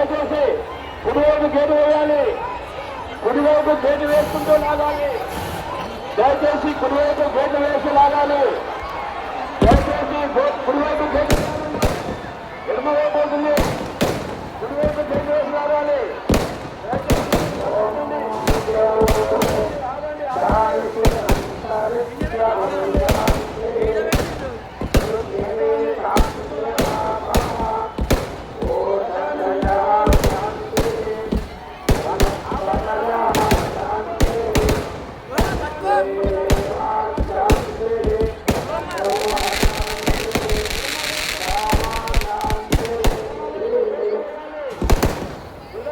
దయచేసి కుడివైపు గేటు వేయాలి. కుడివైపు గేటు వేసుకుంటూ లాగాలి. దయచేసి కుడివైపు గేటు వేసి లాగాలి. దయచేసి కుడివైపు గేటు ఎడమవైపు అవుతుంది. కుడివైపు గేటు వేసి లాగాలి.